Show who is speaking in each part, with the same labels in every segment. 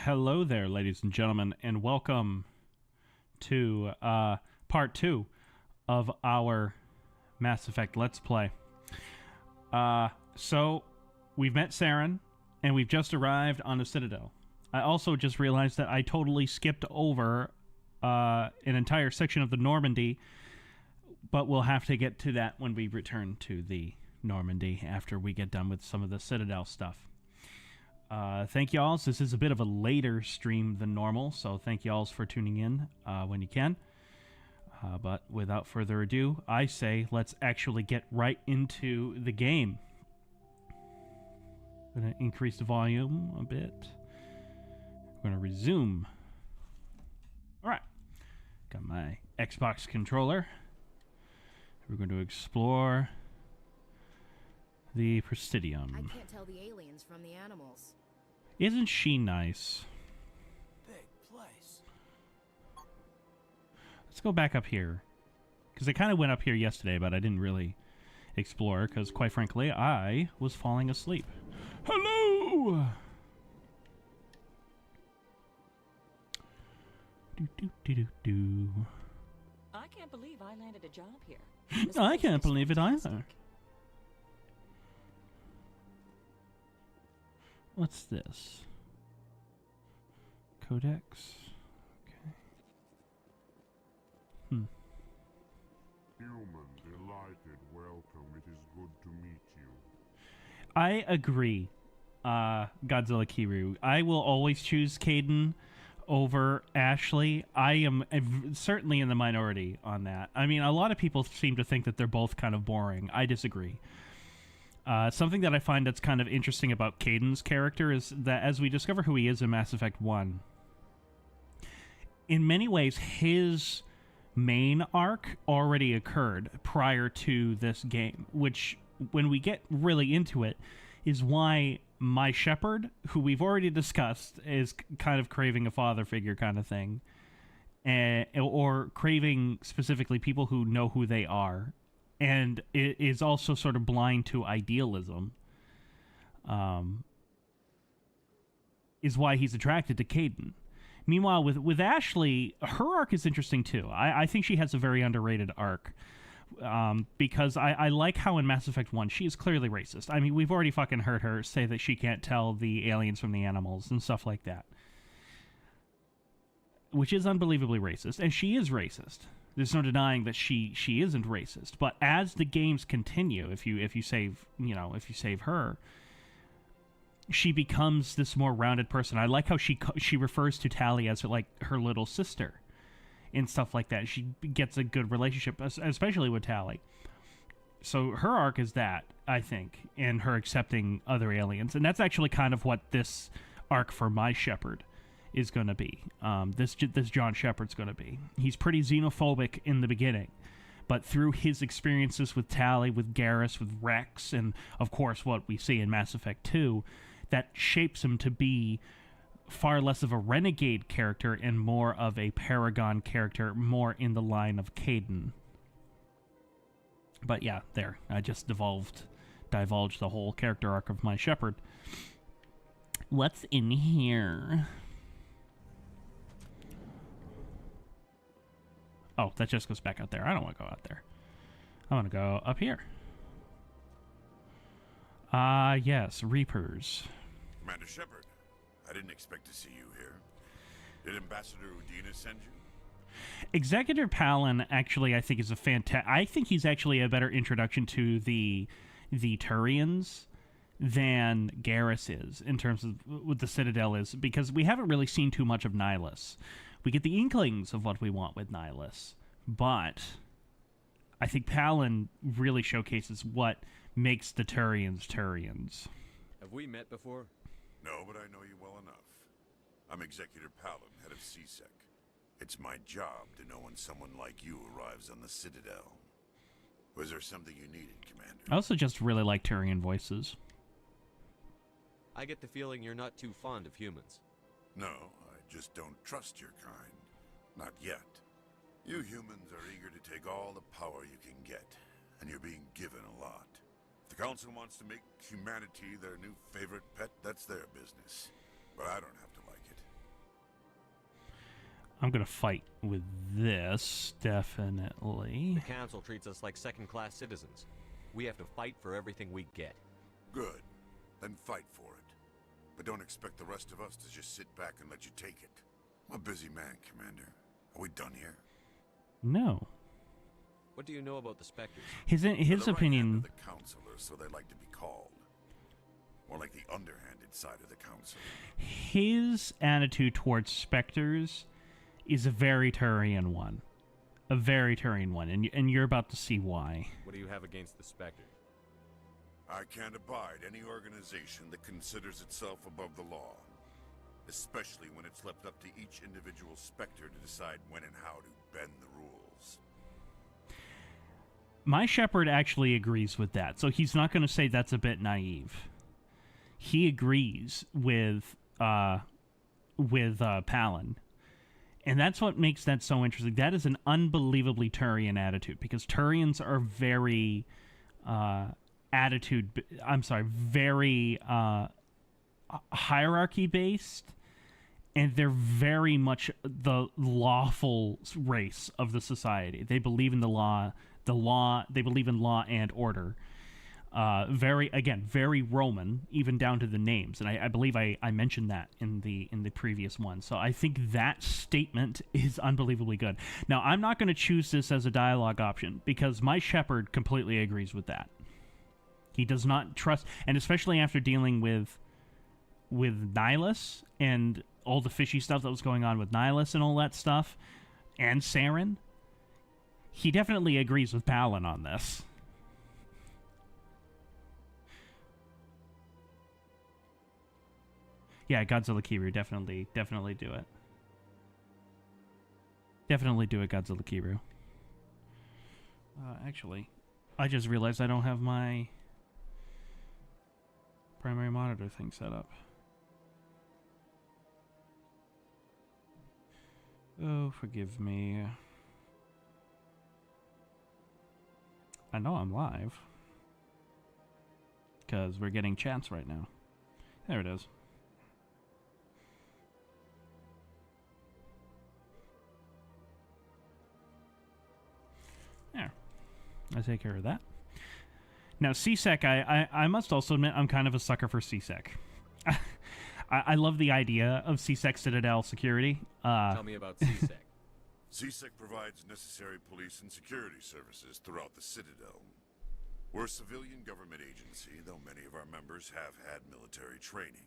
Speaker 1: Hello there, ladies and gentlemen, and welcome to part 2 of our Mass Effect Let's Play. So, we've met Saren, and we've just arrived on the Citadel. I also just realized that I totally skipped over an entire section of the Normandy, but we'll have to get to that when we return to the Normandy after we get done with some of the Citadel stuff. Thank y'all. This is a bit of a later stream than normal, so thank y'all for tuning in when you can. But without further ado, I say let's actually get right into the game. I'm going to increase the volume a bit. We're going to resume. Alright. Got my Xbox controller. We're going to explore the Presidium.
Speaker 2: I can't tell the aliens from the animals.
Speaker 1: Isn't she nice?
Speaker 3: Big place.
Speaker 1: Let's go back up here. Because I kind of went up here yesterday, but I didn't really explore, because quite frankly, I was falling asleep. Hello! Do.
Speaker 4: I can't believe I landed a job here.
Speaker 1: I can't believe it either. What's this? Codex? Okay.
Speaker 5: Human, delighted, welcome. It is good to meet you.
Speaker 1: I agree, Godzilla Kiru. I will always choose Caden over Ashley. I am certainly in the minority on that. I mean, a lot of people seem to think that they're both kind of boring. I disagree. Something that I find that's kind of interesting about Caden's character is that as we discover who he is in Mass Effect 1, in many ways, his main arc already occurred prior to this game, which, when we get really into it, is why my Shepard, who we've already discussed, is kind of craving a father figure kind of thing, or craving specifically people who know who they are, and it is also sort of blind to idealism, is why he's attracted to Caden. Meanwhile, with Ashley, her arc is interesting too. I think she has a very underrated arc, because I like how in Mass Effect 1, she is clearly racist. I mean, we've already fucking heard her say that she can't tell the aliens from the animals and stuff like that, which is unbelievably racist, and she is racist. There's no denying that she isn't racist. But as the games continue, if you save her, she becomes this more rounded person. I like how she refers to Tali as like her little sister and stuff like that. She gets a good relationship, especially with Tali. So her arc is that, I think, and her accepting other aliens, and that's actually kind of what this arc for my Shepard is going to be. This John Shepard's going to be. He's pretty xenophobic in the beginning, but through his experiences with Tali, with Garrus, with Rex, and of course what we see in Mass Effect 2, that shapes him to be far less of a renegade character and more of a paragon character, more in the line of Caden. But yeah, there. I just divulged the whole character arc of my Shepard. What's in here? Oh, that just goes back out there. I don't want to go out there. I want to go up here. Yes, Reapers.
Speaker 6: Commander Shepard, I didn't expect to see you here. Did Ambassador Udina send you?
Speaker 1: Executor Palin, actually, I think is a fantastic... I think he's actually a better introduction to the Turians than Garrus is, in terms of what the Citadel is, because we haven't really seen too much of Nihilus. We get the inklings of what we want with Nihilus, but I think Palin really showcases what makes the Turians Turians.
Speaker 3: Have we met before?
Speaker 6: No, but I know you well enough. I'm Executor Palin, head of CSEC. It's my job to know when someone like you arrives on the Citadel. Was there something you needed, Commander?
Speaker 1: I also just really like Turian voices.
Speaker 3: I get the feeling you're not too fond of humans.
Speaker 6: No, I just don't trust your kind. Not yet. You humans are eager to take all the power you can get, and you're being given a lot. If the Council wants to make humanity their new favorite pet, that's their business. But I don't have to like it.
Speaker 1: I'm gonna fight with this, definitely.
Speaker 3: The council treats us like second-class citizens. We have to fight for everything we get.
Speaker 6: Good. Then fight for it. But don't expect the rest of us to just sit back and let you take it. I'm a busy man, Commander. Are we done here?
Speaker 1: No.
Speaker 3: What do you know about the Spectres?
Speaker 1: His
Speaker 6: They're the right hand
Speaker 1: opinion.
Speaker 6: of the counselors, so they like to be called. More like the underhanded side of the council.
Speaker 1: His attitude towards specters is a very Turian one. A very Turian one, and you're about to see why.
Speaker 3: What do you have against the Spectres?
Speaker 6: I can't abide any organization that considers itself above the law. Especially when it's left up to each individual Spectre to decide when and how to bend the rules.
Speaker 1: My shepherd actually agrees with that, so he's not going to say that's a bit naive. He agrees with Palin. And that's what makes that so interesting. That is an unbelievably Turian attitude, because Turians are very very hierarchy-based, and they're very much the lawful race of the society. They believe in the law, they believe in law and order. Very Roman, even down to the names, and I believe I mentioned that in the previous one. So I think that statement is unbelievably good. Now, I'm not going to choose this as a dialogue option because my shepherd completely agrees with that. He does not trust, and especially after dealing with Nihilus and all the fishy stuff that was going on with Nihilus and all that stuff, and Saren, he definitely agrees with Palin on this. Yeah, Godzilla Kiru, definitely do it. Definitely do it, Godzilla Kiru. Actually, I just realized I don't have my primary monitor thing set up. Oh, forgive me. I know I'm live, because we're getting chats right now. There it is. There. I take care of that. Now, CSEC, I must also admit, I'm kind of a sucker for CSEC. I love the idea of CSEC Citadel security.
Speaker 3: Tell me about CSEC.
Speaker 6: CSEC provides necessary police and security services throughout the Citadel. We're a civilian government agency, though many of our members have had military training.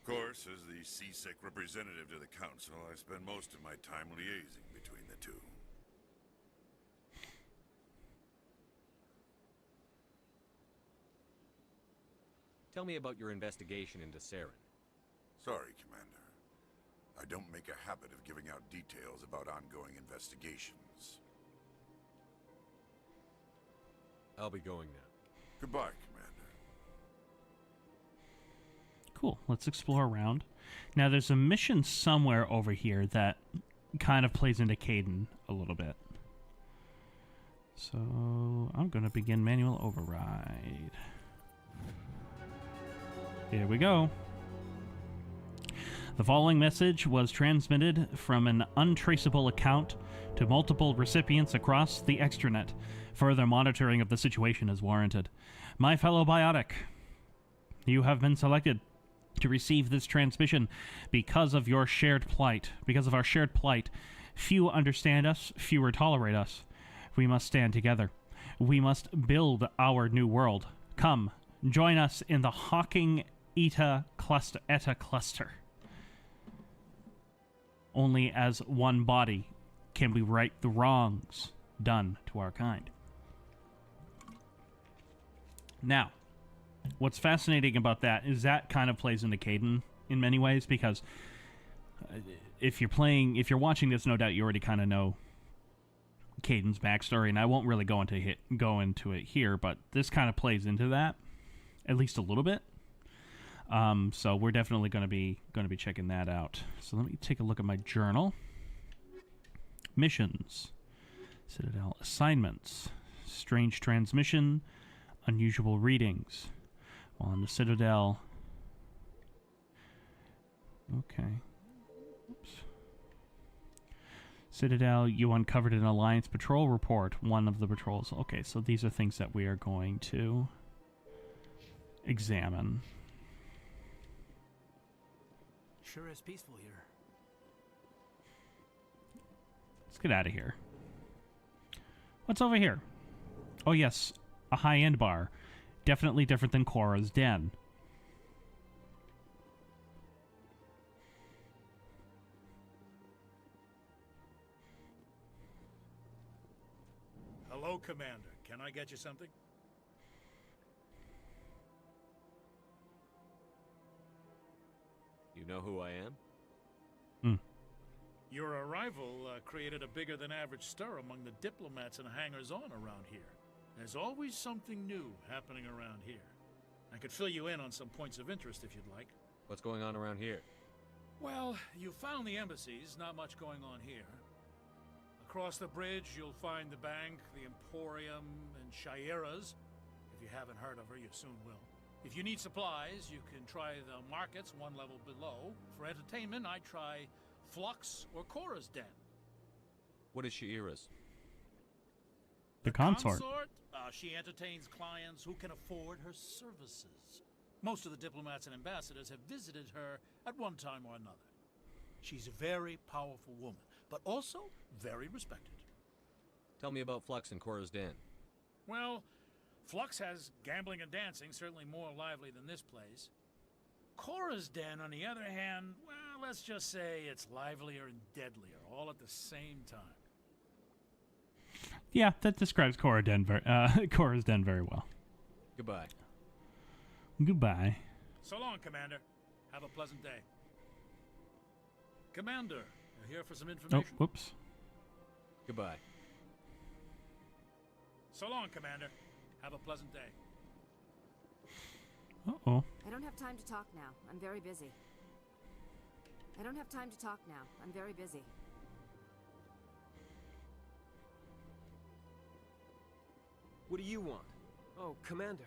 Speaker 6: Of course, as the CSEC representative to the Council, I spend most of my time liaising between the two.
Speaker 3: Tell me about your investigation into Saren.
Speaker 6: Sorry, Commander. I don't make a habit of giving out details about ongoing investigations.
Speaker 3: I'll be going now.
Speaker 6: Goodbye, Commander.
Speaker 1: Cool. Let's explore around. Now, there's a mission somewhere over here that kind of plays into Caden a little bit. So, I'm going to begin manual override. Here we go. The following message was transmitted from an untraceable account to multiple recipients across the extranet. Further monitoring of the situation is warranted. My fellow biotic, you have been selected to receive this transmission because of your shared plight. Because of our shared plight, few understand us, fewer tolerate us. We must stand together. We must build our new world. Come, join us in the Hawking Eta cluster. Only as one body can we right the wrongs done to our kind. Now, what's fascinating about that is that kind of plays into Caden in many ways, because if you're watching this, no doubt you already kind of know Caden's backstory, and I won't really go into it here, but this kind of plays into that at least a little bit. So we're definitely going to be checking that out. So let me take a look at my journal. Missions, Citadel assignments, strange transmission, unusual readings. While in the Citadel. Okay. Oops. Citadel, you uncovered an Alliance patrol report. One of the patrols. Okay, so these are things that we are going to examine.
Speaker 7: Sure is peaceful here.
Speaker 1: Let's get out of here. What's over here? Oh yes, a high-end bar. Definitely different than Cora's Den.
Speaker 8: Hello, Commander. Can I get you something?
Speaker 3: You know who I am?
Speaker 8: Your arrival created a bigger-than-average stir among the diplomats and hangers-on around here. There's always something new happening around here. I could fill you in on some points of interest if you'd like.
Speaker 3: What's going on around here?
Speaker 8: Well, you found the embassies, not much going on here. Across the bridge, you'll find the bank, the Emporium, and Shaira's. If you haven't heard of her, you soon will. If you need supplies, you can try the markets one level below. For entertainment, I'd try Flux or Cora's Den.
Speaker 3: What is Shaira's?
Speaker 1: The consort.
Speaker 8: She entertains clients who can afford her services. Most of the diplomats and ambassadors have visited her at one time or another. She's a very powerful woman, but also very respected.
Speaker 3: Tell me about Flux and Cora's Den.
Speaker 8: Well, Flux has gambling and dancing, certainly more lively than this place. Cora's Den, on the other hand, well, let's just say it's livelier and deadlier, all at the same time.
Speaker 1: Yeah, that describes Cora's Den very well.
Speaker 3: Goodbye.
Speaker 1: Goodbye.
Speaker 8: So long, Commander. Have a pleasant day. Commander, you're here for some
Speaker 1: Oh,
Speaker 8: information?
Speaker 1: whoops.
Speaker 3: Goodbye.
Speaker 8: So long, Commander. Have a pleasant day.
Speaker 1: Uh-oh.
Speaker 2: I don't have time to talk now. I'm very busy. I don't have time to talk now. I'm very busy.
Speaker 7: What do you want? Oh, Commander.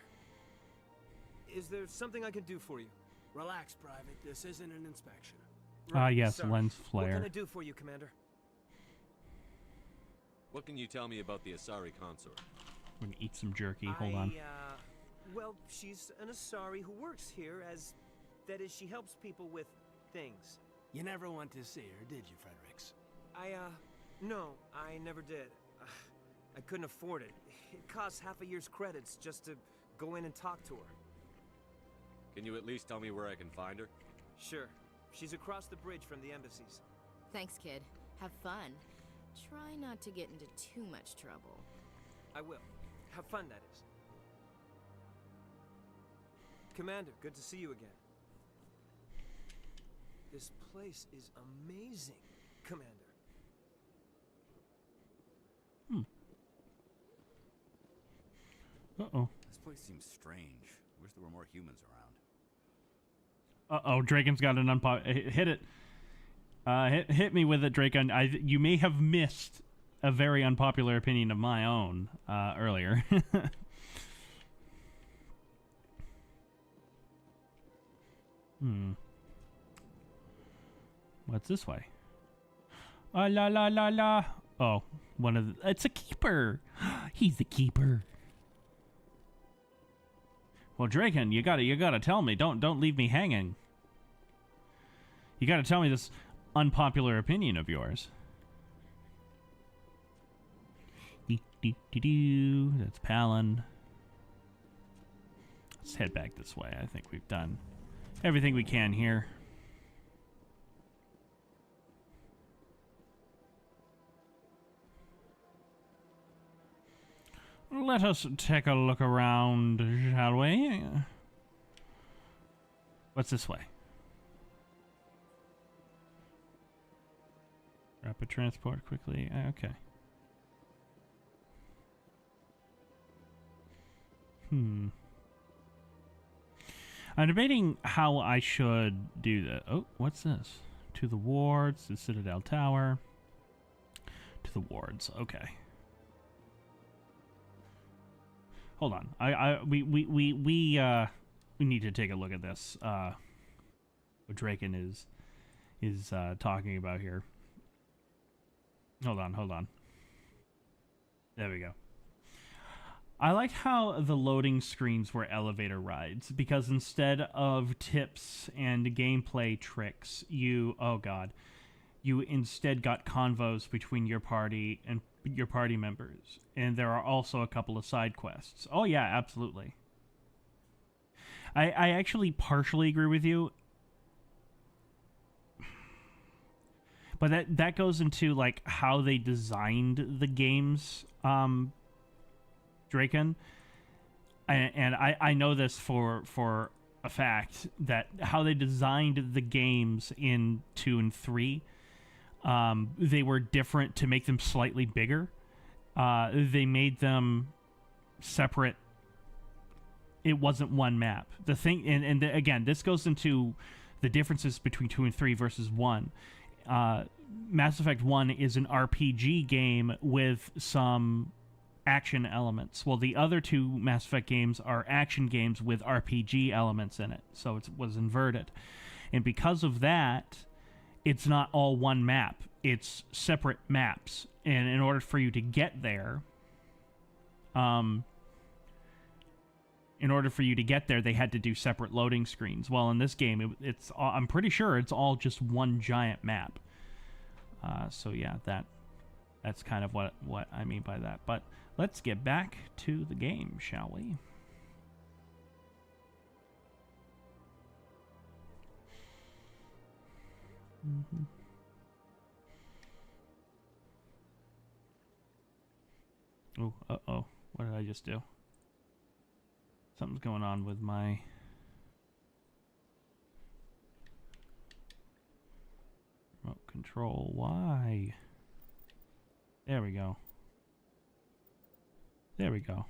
Speaker 7: Is there something I can do for you?
Speaker 9: Relax, Private. This isn't an inspection.
Speaker 1: Yes,
Speaker 7: sorry.
Speaker 1: lens
Speaker 7: What
Speaker 1: flare.
Speaker 7: can I do for you, Commander?
Speaker 3: What can you tell me about the Asari consort?
Speaker 1: We're gonna eat some jerky. Hold on.
Speaker 7: Well, she's an Asari who works here as... That is, she helps people with things.
Speaker 9: You never went to see her, did you, Fredericks?
Speaker 7: No, I never did. I couldn't afford it. It costs half a year's credits just to go in and talk to her.
Speaker 3: Can you at least tell me where I can find her?
Speaker 7: Sure. She's across the bridge from the embassies.
Speaker 2: Thanks, kid. Have fun. Try not to get into too much trouble.
Speaker 7: I will. Have fun, that is. Commander, good to see you again. This place is amazing, Commander.
Speaker 1: Uh-oh.
Speaker 10: This place seems strange. Wish there were more humans around.
Speaker 1: Uh-oh, Draken's got an hit it. Hit me with it, Draken. You may have missed a very unpopular opinion of my own earlier. What's this way? La la la la. Oh, it's a keeper. He's the keeper. Well, Draken, you gotta tell me. Don't leave me hanging. You gotta tell me this unpopular opinion of yours. That's Palin. Let's head back this way. I think we've done everything we can here. Let us take a look around, shall we? What's this way? Rapid transport quickly. Okay. I'm debating how I should do that. Oh, what's this? To the wards, the Citadel Tower. To the wards. Okay. Hold on. We need to take a look at this. What Draken is talking about here. Hold on. There we go. I liked how the loading screens were elevator rides, because instead of tips and gameplay tricks, you instead got convos between your party and your party members. And there are also a couple of side quests. Oh yeah, absolutely. I actually partially agree with you. But that goes into like how they designed the games, Draken. And I know this for a fact, that how they designed the games in 2 and 3, they were different to make them slightly bigger. They made them separate. It wasn't one map. The thing, and again, this goes into the differences between 2 and 3 versus 1. Mass Effect 1 is an RPG game with some action elements. Well, the other 2 Mass Effect games are action games with RPG elements in it. So it was inverted. And because of that, it's not all one map. It's separate maps. And in order for you to get there, they had to do separate loading screens. Well, in this game, I'm pretty sure it's all just one giant map. So yeah, that's kind of what I mean by that. But let's get back to the game, shall we? Mm-hmm. Oh, uh-oh. What did I just do? Something's going on with my... remote control. Why? There we go. There we go.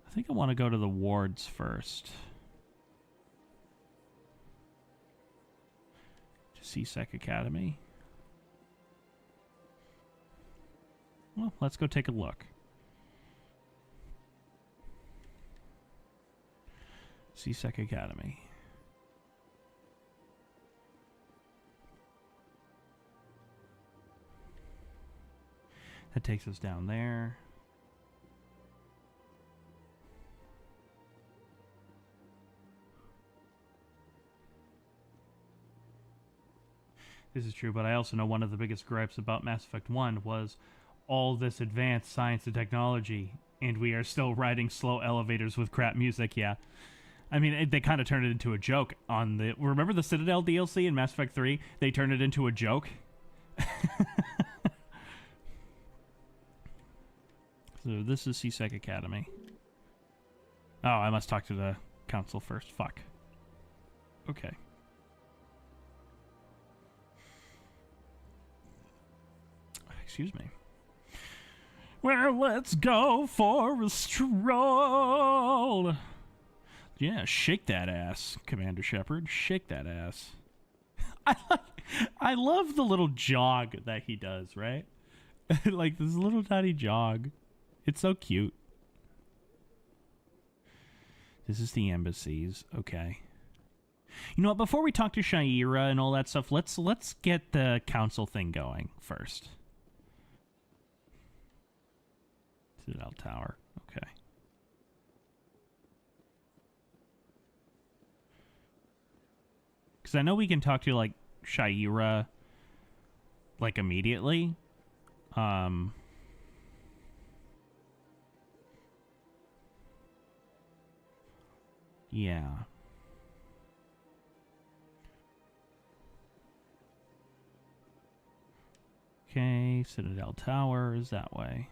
Speaker 1: I think I want to go to the wards first. To CSEC Academy. Well, let's go take a look. CSEC Academy. That takes us down there. This is true, but I also know one of the biggest gripes about Mass Effect 1 was all this advanced science and technology, and we are still riding slow elevators with crap music, yeah. I mean, they kind of turned it into a joke on the... Remember the Citadel DLC in Mass Effect 3? They turned it into a joke. So this is CSEC Academy. Oh, I must talk to the council first. Fuck. Okay. Excuse me. Well, let's go for a stroll. Yeah, shake that ass, Commander Shepard. Shake that ass. I love the little jog that he does, right? Like this little tiny jog. It's so cute. This is the embassies. Okay. You know what? Before we talk to Sha'ira and all that stuff, let's get the council thing going first. Citadel Tower. Okay. Because I know we can talk to, like, Sha'ira, like, immediately. Yeah. Okay, Citadel Tower is that way.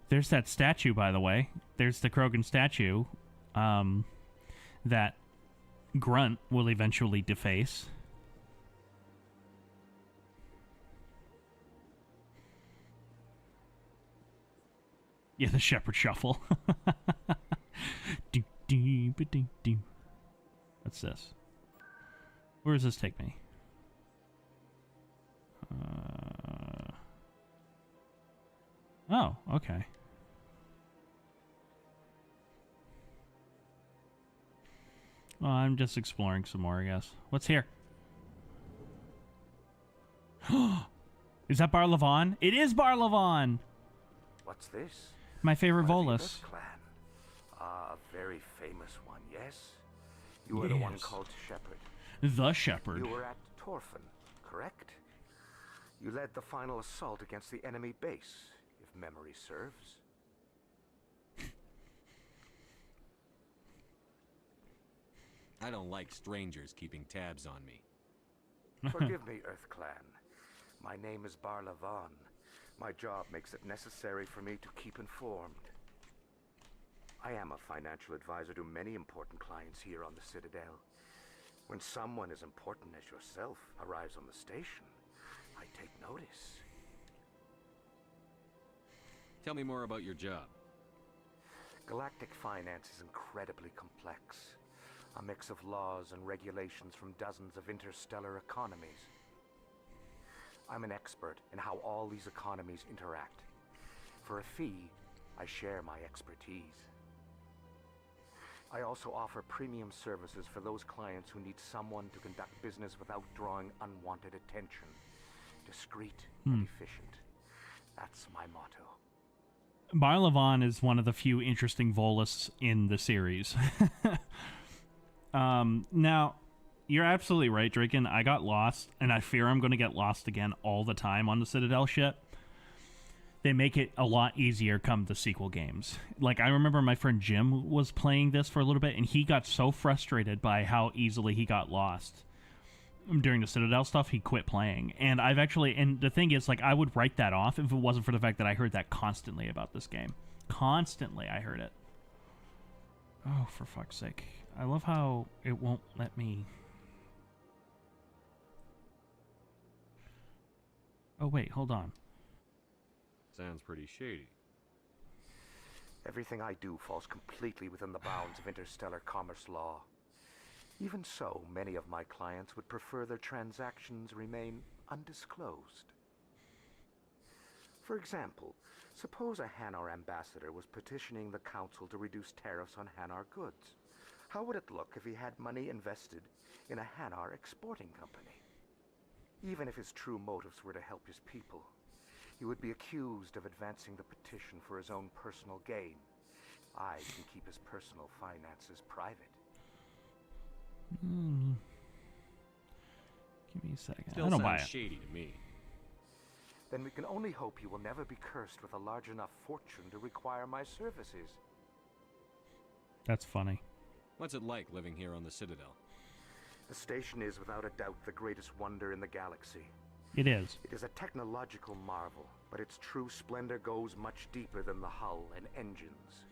Speaker 1: There's that statue, by the way. There's the Krogan statue that Grunt will eventually deface. Yeah, the Shepherd Shuffle. What's this? Where does this take me? Oh, okay. Well, I'm just exploring some more, I guess. What's here? Is that Bar Levon? It is Bar Levon!
Speaker 11: What's this?
Speaker 1: My favorite
Speaker 11: One of the
Speaker 1: Volus.
Speaker 11: Earth clan. A very famous one, yes? You were the one called Shepherd.
Speaker 1: The Shepherd.
Speaker 11: You were at Torfin, correct? You led the final assault against the enemy base, if memory serves.
Speaker 3: I don't like strangers keeping tabs on me.
Speaker 11: Forgive me, Earth Clan. My name is Bar Levon. My job makes it necessary for me to keep informed. I am a financial advisor to many important clients here on the Citadel. When someone as important as yourself arrives on the station, I take notice.
Speaker 3: Tell me more about your job.
Speaker 11: Galactic finance is incredibly complex. A mix of laws and regulations from dozens of interstellar economies. I'm an expert in how all these economies interact. For a fee, I share my expertise. I also offer premium services for those clients who need someone to conduct business without drawing unwanted attention. Discreet and efficient. That's my motto.
Speaker 1: Bar Levon is one of the few interesting Volus in the series. Now, you're absolutely right, Draken. I got lost, and I fear I'm going to get lost again all the time on the Citadel ship. They make it a lot easier come the sequel games. Like, I remember my friend Jim was playing this for a little bit, and he got so frustrated by how easily he got lost. During the Citadel stuff, he quit playing. And I've actually, and the thing is, like, I would write that off if it wasn't for the fact that I heard that constantly about this game. Constantly, I heard it. Oh, for fuck's sake. I love how it won't let me... Oh, wait, hold on.
Speaker 3: Sounds pretty shady.
Speaker 11: Everything I do falls completely within the bounds of interstellar commerce law. Even so, many of my clients would prefer their transactions remain undisclosed. For example, suppose a Hanar ambassador was petitioning the council to reduce tariffs on Hanar goods. How would it look if he had money invested in a Hanar exporting company? Even if his true motives were to help his people, he would be accused of advancing the petition for his own personal gain. I can keep his personal finances private.
Speaker 1: Give me a second.
Speaker 3: Still
Speaker 1: I don't buy
Speaker 3: sounds
Speaker 1: it.
Speaker 3: shady to me.
Speaker 11: Then we can only hope he will never be cursed with a large enough fortune to require my services.
Speaker 1: That's funny.
Speaker 3: What's it like living here on the Citadel?
Speaker 11: The station is without a doubt the greatest wonder in the galaxy.
Speaker 1: It is.
Speaker 11: It is a technological marvel, but its true splendor goes much deeper than the hull and engines.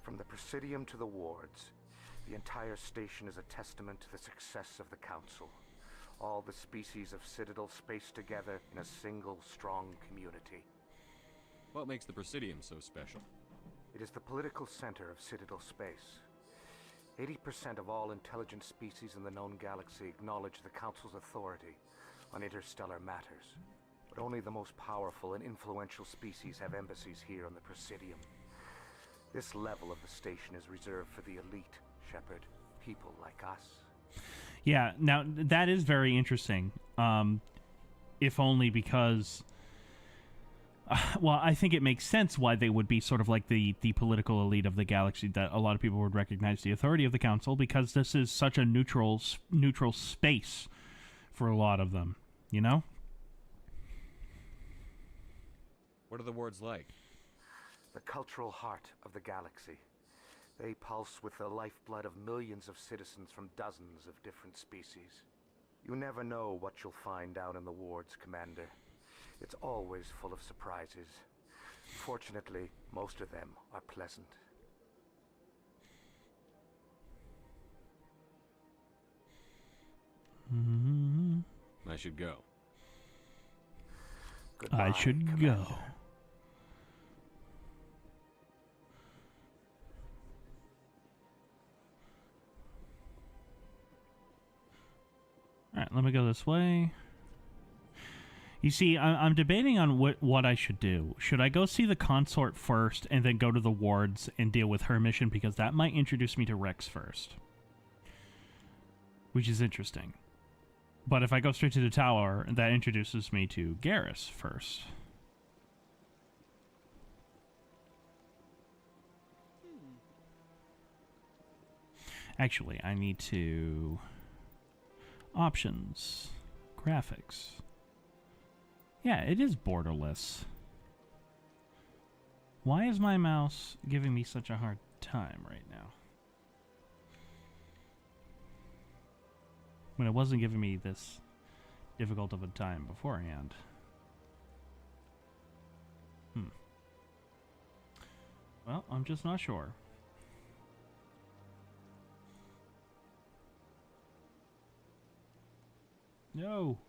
Speaker 11: From the Presidium to the wards, the entire station is a testament to the success of the Council. All the species of Citadel spaced together in a single strong community.
Speaker 3: What makes the Presidium so special?
Speaker 11: It is the political center of Citadel space. 80% of all intelligent species in the known galaxy acknowledge the Council's authority on interstellar matters. But only the most powerful and influential species have embassies here on the Presidium. This level of the station is reserved for the elite, Shepard. People like us.
Speaker 1: Yeah, now that is very interesting. If only because... well, I think it makes sense why they would be sort of like the political elite of the galaxy, that a lot of people would recognize the authority of the Council, because this is such a neutral space for a lot of them, you know?
Speaker 3: What are the wards like?
Speaker 11: The cultural heart of the galaxy. They pulse with the lifeblood of millions of citizens from dozens of different species. You never know what you'll find down in the wards, Commander. It's always full of surprises. Fortunately, most of them are pleasant.
Speaker 3: I should go.
Speaker 11: Goodbye,
Speaker 1: I should
Speaker 11: Commander.
Speaker 1: go. Alright, let me go this way. You see, I'm debating on what I should do. Should I go see the consort first and then go to the wards and deal with her mission? Because that might introduce me to Rex first. which is interesting. But if I go straight to the tower, that introduces me to Garrus first. Actually, I need to... Options. Graphics. Yeah, it is borderless. Why is my mouse giving me such a hard time right now? When it wasn't giving me this difficult of a time beforehand. Well, I'm just not sure. No.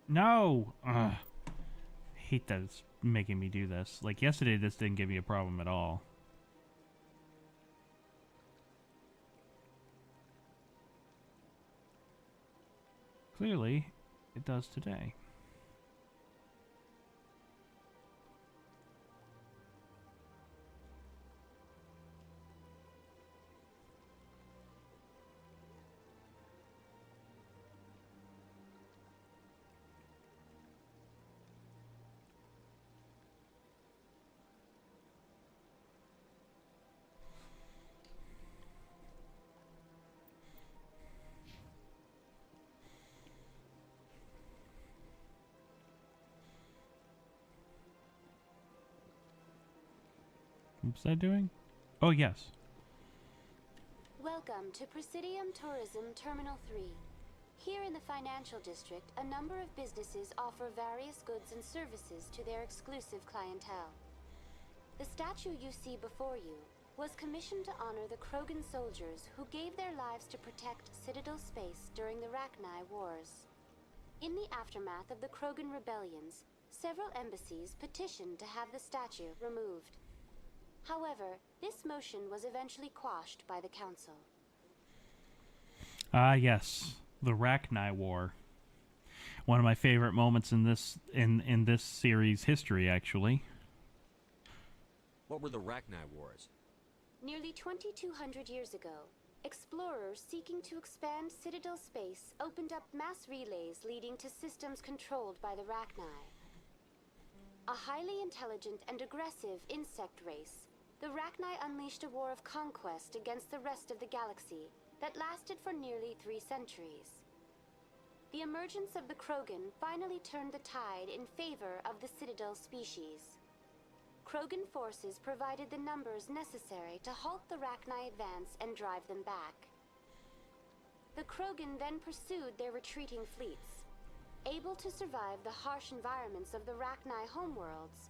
Speaker 1: No! Ugh. I hate that it's making me do this. Like, yesterday this didn't give me a problem at all. Clearly, it does today. What's that doing? Oh, yes.
Speaker 12: Welcome to Presidium Tourism Terminal 3. Here in the financial district, a number of businesses offer various goods and services to their exclusive clientele. The statue you see before you was commissioned to honor the Krogan soldiers who gave their lives to protect Citadel space during the Rachni Wars. In the aftermath of the Krogan rebellions, several embassies petitioned to have the statue removed. However, this motion was eventually quashed by the council.
Speaker 1: Ah, yes. The Rachni War. One of my favorite moments in this this series' history, actually.
Speaker 3: What were the Rachni Wars?
Speaker 12: Nearly 2,200 years ago, explorers seeking to expand Citadel space opened up mass relays leading to systems controlled by the Rachni. A highly intelligent and aggressive insect race, the Rachni unleashed a war of conquest against the rest of the galaxy that lasted for nearly 3 centuries. The emergence of the Krogan finally turned the tide in favor of the Citadel species. Krogan forces provided the numbers necessary to halt the Rachni advance and drive them back. The Krogan then pursued their retreating fleets. Able to survive the harsh environments of the Rachni homeworlds,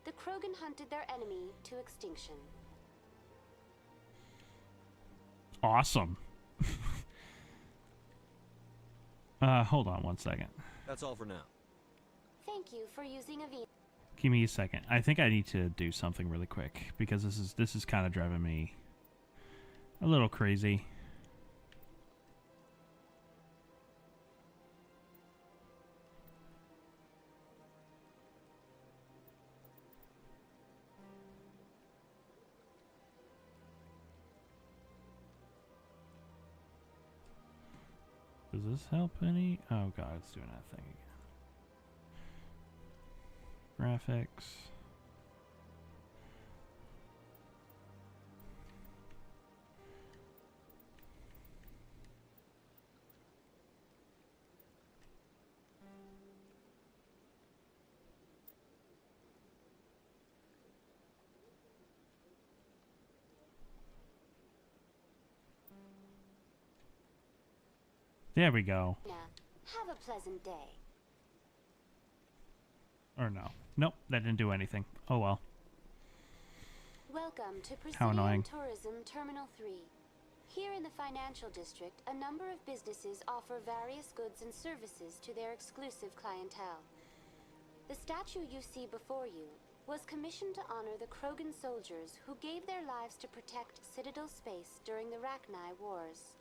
Speaker 12: the Krogan hunted their enemy to extinction.
Speaker 1: Awesome. Hold on one second.
Speaker 3: That's all for now.
Speaker 12: Thank you for using a V.
Speaker 1: Give me a second. I think I need to do something really quick because this is kind of driving me a little crazy. Does this help any? Oh god, it's doing that thing again. Graphics. There we go.
Speaker 12: Now, have a pleasant day.
Speaker 1: Or no. Nope, that didn't do anything. Oh well.
Speaker 12: Welcome to
Speaker 1: How annoying.
Speaker 12: Presidium Tourism Terminal 3. Here in the financial district, a number of businesses offer various goods and services to their exclusive clientele. The statue you see before you was commissioned to honor the Krogan soldiers who gave their lives to protect Citadel space during the Rachni Wars.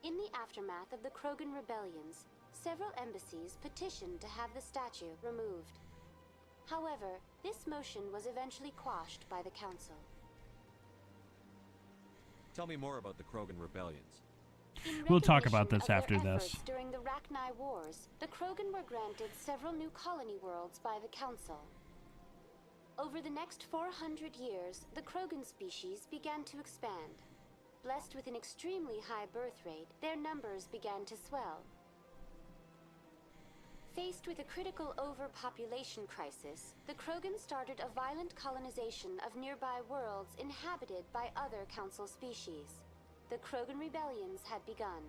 Speaker 12: In the aftermath of the Krogan rebellions, several embassies petitioned to have the statue removed. However, this motion was eventually quashed by the Council.
Speaker 3: Tell me more about the Krogan rebellions.
Speaker 1: We'll talk about
Speaker 12: In
Speaker 1: this
Speaker 12: recognition
Speaker 1: after
Speaker 12: of their
Speaker 1: this.
Speaker 12: efforts during the Rachni Wars, the Krogan were granted several new colony worlds by the Council. Over the next 400 years, the Krogan species began to expand. Blessed with an extremely high birth rate, their numbers began to swell. Faced with a critical overpopulation crisis, the Krogan started a violent colonization of nearby worlds inhabited by other Council species. The Krogan rebellions had begun.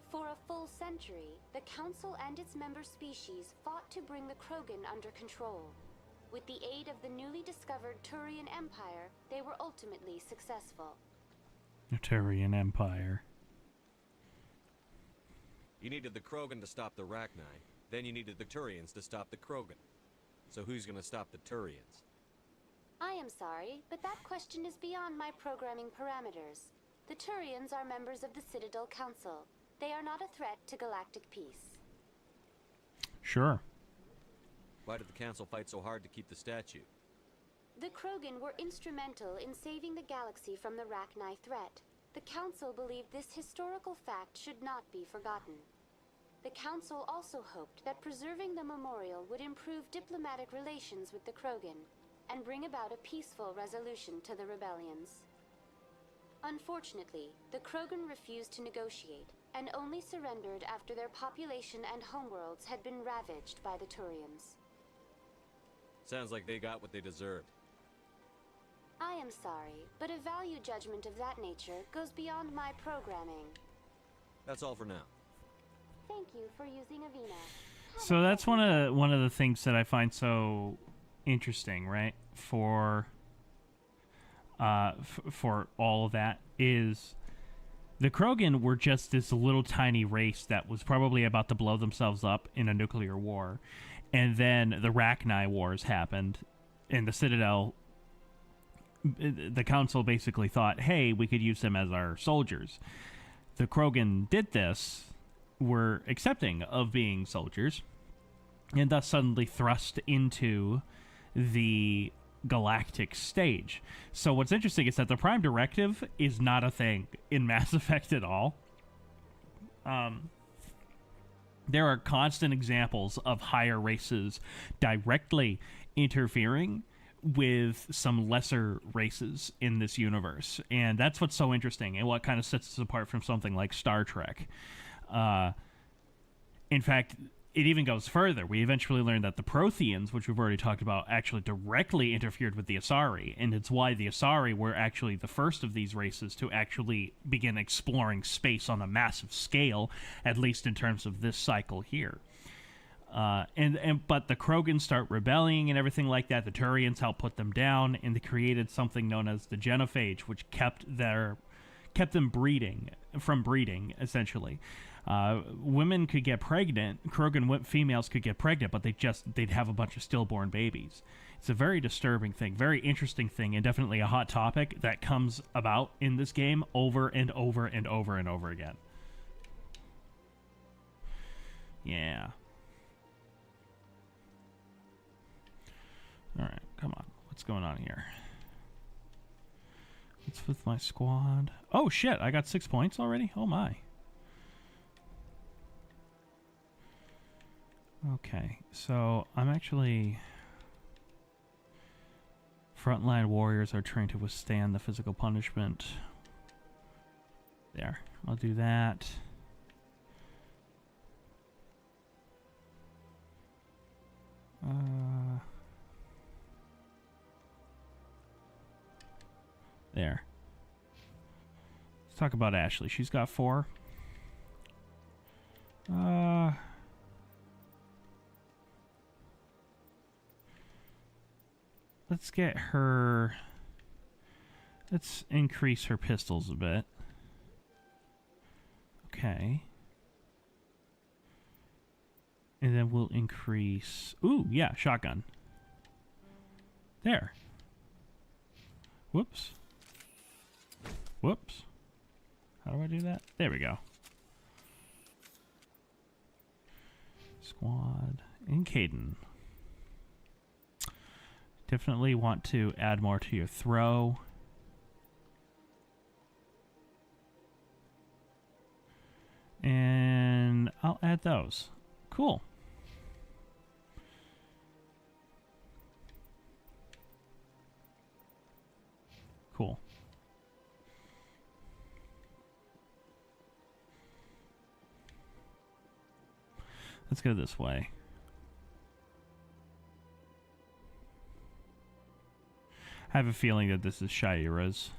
Speaker 12: For a full century, the Council and its member species fought to bring the Krogan under control. With the aid of the newly discovered Turian Empire, they were ultimately successful.
Speaker 1: The Turian Empire.
Speaker 3: You needed the Krogan to stop the Rachni, then you needed the Turians to stop the Krogan. So who's gonna stop the Turians?
Speaker 12: I am sorry, but that question is beyond my programming parameters. The Turians are members of the Citadel Council. They are not a threat to galactic peace.
Speaker 1: Sure.
Speaker 3: Why did the Council fight so hard to keep the statue?
Speaker 12: The Krogan were instrumental in saving the galaxy from the Rachni threat. The Council believed this historical fact should not be forgotten. The Council also hoped that preserving the memorial would improve diplomatic relations with the Krogan and bring about a peaceful resolution to the rebellions. Unfortunately, the Krogan refused to negotiate and only surrendered after their population and homeworlds had been ravaged by the Turians.
Speaker 3: Sounds like they got what they deserved.
Speaker 12: I am sorry, but a value judgment of that nature goes beyond my programming.
Speaker 3: That's all for now.
Speaker 12: Thank you for using Avina.
Speaker 1: So that's one of the things that I find so interesting, right? For all of that is the Krogan were just this little tiny race that was probably about to blow themselves up in a nuclear war, and then the Rachni Wars happened, and the Citadel. The Council basically thought, hey, we could use them as our soldiers. The Krogan did this, were accepting of being soldiers, and thus suddenly thrust into the galactic stage. So what's interesting is that the Prime Directive is not a thing in Mass Effect at all. There are constant examples of higher races directly interfering with some lesser races in this universe, and that's what's so interesting and what kind of sets us apart from something like Star Trek. In fact, it even goes further. We eventually learned that the Protheans, which we've already talked about, actually directly interfered with the Asari, and it's why the Asari were actually the first of these races to actually begin exploring space on a massive scale, at least in terms of this cycle here. But the Krogan start rebelling and everything like that. The Turians help put them down, and they created something known as the Genophage, which kept them breeding, essentially. Women could get pregnant. Krogan females could get pregnant, but they'd have a bunch of stillborn babies. It's a very disturbing thing, very interesting thing, and definitely a hot topic that comes about in this game over and over and over and over again. Yeah. Alright, come on. What's going on here? What's with my squad? Oh, shit. I got 6 points already? Oh, my. Okay, so I'm actually... Frontline warriors are trained to withstand the physical punishment. There. I'll do that. There. Let's talk about Ashley. She's got 4. Let's get her Let's increase her pistols a bit. Okay. And then we'll increase... Ooh, yeah, shotgun. There. Whoops. Whoops. How do I do that? There we go. Squad. And Caden. Definitely want to add more to your throw. And I'll add those. Cool. Cool. Let's go this way. I have a feeling that this is Shaira's.